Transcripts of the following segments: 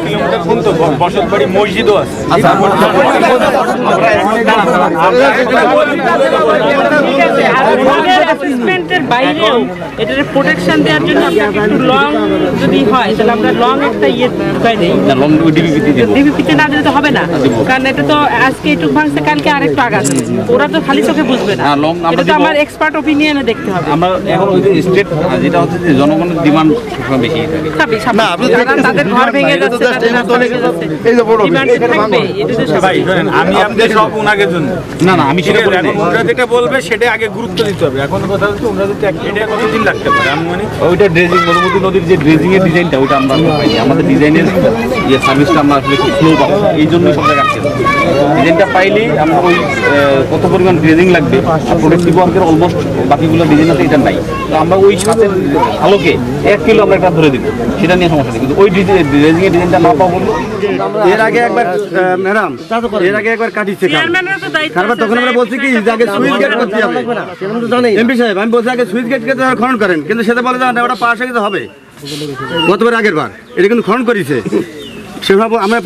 Kilometre কোন তো বসতবাড়ি মসজিদও আছে। বাইরেও এটার প্রোটেকশন দেওয়ার জন্য একটু লং যদি হয় তাহলে আমরা লং একটা ইয়ে ঢুকাই দেই। ডিবিপিতে না দিলে তো হবে না, কারণ এটা তো আজকে একটু ভাঙছে, কালকে আরেকটু আগাছে। ওরা তো খালি চোখে বুঝবে না, এটা তো আমার এক্সপার্ট ওপিনিয়নে দেখতে হবে। আমরা এখন ওই যে স্টেট যেটা হচ্ছে যে জনগণের ডিমান্ড সবসময় বেশি থাকে। তাদের ঘর ভেঙে যাচ্ছে, আমি আপনাদের সব ওনাদের জন্য না না আমি সেটা বলি না। ওনারা যেটা বলবে সেটা আগে গুরুত্ব দিতে হবে। এখন কথা হচ্ছে ওনারা যদি এটা কতদিন লাগতে পারে আমি মানে ওইটা ড্রেজিং মধুমতি নদীর যে ড্রেজিং এর ডিজাইনটা ওইটা আমরা পাইনি। আমাদের ডিজাইনের যে সার্ভিসটা আমরা আসলে খুব স্লো পাবো, এই জন্যই সব জায়গায় আটকে যাবো। ডিজাইনটা পাইলেই আমরা ওই কত পরিমাণ ড্রেজিং লাগবে আর প্রোডাক্টিভ ওয়ার্কের অলমোস্ট বাকিগুলো ডিজাইন আছে, এটা নাই। তো আমরা ওই সাথের আলোকে 1 কিলো আমরা একটা ধরে দিব, সেটা নিয়ে সমস্যা নেই। কিন্তু ওই ড্রেজিং এর ডিজাইনটা না পাবো বলবো। এর আগে একবার ম্যাডাম কাটিছে কারবার, তখন আমরা বলছি কি যে আগে সুইচ গেট করতে হবে। এমপি সাহেব আমি বলছি আগে সুইচ গেট খনন করেন, কিন্তু সেটা বলে না ওটা পাশ হয়ে হবে। গতবার আগের বার এটা কিন্তু খনন করেছে। সেভাবে আমরা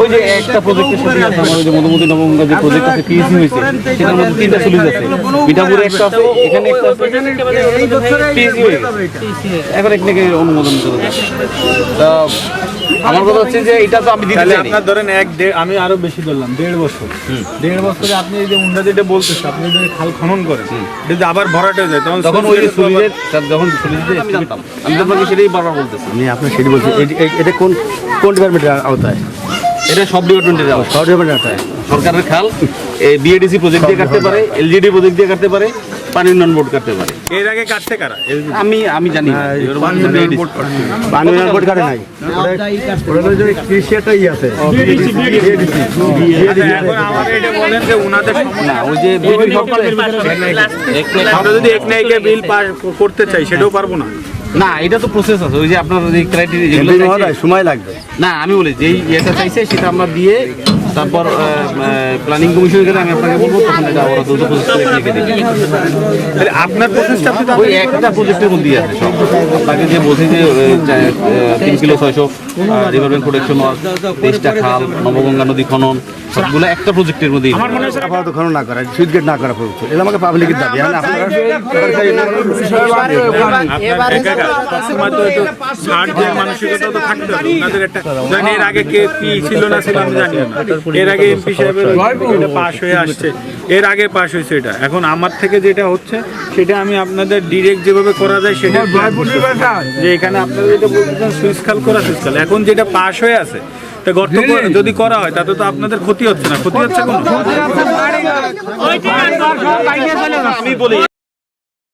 ওই যে একটা প্রজেক্টের সাথে আছে আমার ওই যে মধুমতি নবগঙ্গা যে প্রজেক্ট আছে পিএসসি হয়েছে, সেটার মধ্যে 3টা সুইচ আছে। মিঠাপুরে একটা আছে, এখানে একটা আছে, পিএসসি হয়ে গেছে। এখন এখানে অনুমোদন করে তা আমার কথা হচ্ছে যে এটা তো আমি দিতে চাই। আপনার ধরেন আমি আরো বেশি ধরলাম 1.5 বছর। 1.5 বছরে আপনি এই যে উন্ডা যেটা বলতেছে আপনি যদি খাল খনন করেন যদি আবার ভরাটে হয়ে যায় তখন ওই যে সুইচের যখন সুইচের আমি জানতাম, আমি তো আপনাকে সেটাই বারবার বলতেছি। আমি আপনার সেটি বলছি। এটা কোন ডিপার্টমেন্টের আওতায়? এটা সব ডিপার্টমেন্টের সব ডিপার্টমেন্টের আওতায়। সরকারের খাল বিএডিসি প্রজেক্ট দিয়ে কাটতে পারে, এলজিডি প্রজেক্ট দিয়ে কাটতে পারে, পানি উন্নয়ন বোর্ড কাটতে পারে। এর আগে কাটতে কারা? আমি জানি না। পানি উন্নয়ন বোর্ড কাটে নাই, কৃষিটাই আছে। এখন আমার এটা বলেন যে উনাদের না ওই যে আমরা যদি এক নাইকে বিল পাস করতে চাই সেটাও পারবো না। না এটা তো প্রসেস আছে, ওই যে আপনার যে ক্রাইটেরিয়া যেগুলো সময় লাগবে। না আমি বলি যেই ইয়েটা চাইছে সেটা আমরা দিয়ে তারপর প্ল্যানিং কমিশনে গেলে আমি আপনাকে বলবো, তখন এটা ওরা দ্রুত প্রসেস করে লিখে দেবে। তাহলে আপনার প্রসেসটা ওই একটা প্রজেক্টের মধ্যেই আছে সব। আপনাকে যে বলছি যে 3 kilo 600 river bank protection work, 23টা খাল, নবগঙ্গা নদী খনন, সবগুলো একটা প্রজেক্টের মধ্যেই। আপাতত খনন না করা, সুইচ গেট না করা পড়ছে, এটা আমাকে পাবলিকের দাবি। মানসিকতা তো থাকতে হবে ওনাদের একটা। এর আগে কে কি ছিল না ছিল আমি জানি না। এর আগে এমপি সাহেবের এটা পাস হয়ে আসছে, এর আগে পাস হয়েছে এটা। এখন আমার থেকে যেটা হচ্ছে সেটা আমি আপনাদের ডিরেক্ট যেভাবে করা যায় সেটা, যে এখানে আপনারা যেটা বলতেছেন সুইচ খাল করা, সুইচ খাল এখন যেটা পাস হয়ে আছে তা গর্ত যদি করা হয় তাতে তো আপনাদের ক্ষতি হচ্ছে না। ক্ষতি হচ্ছে কোনো? আমি বলি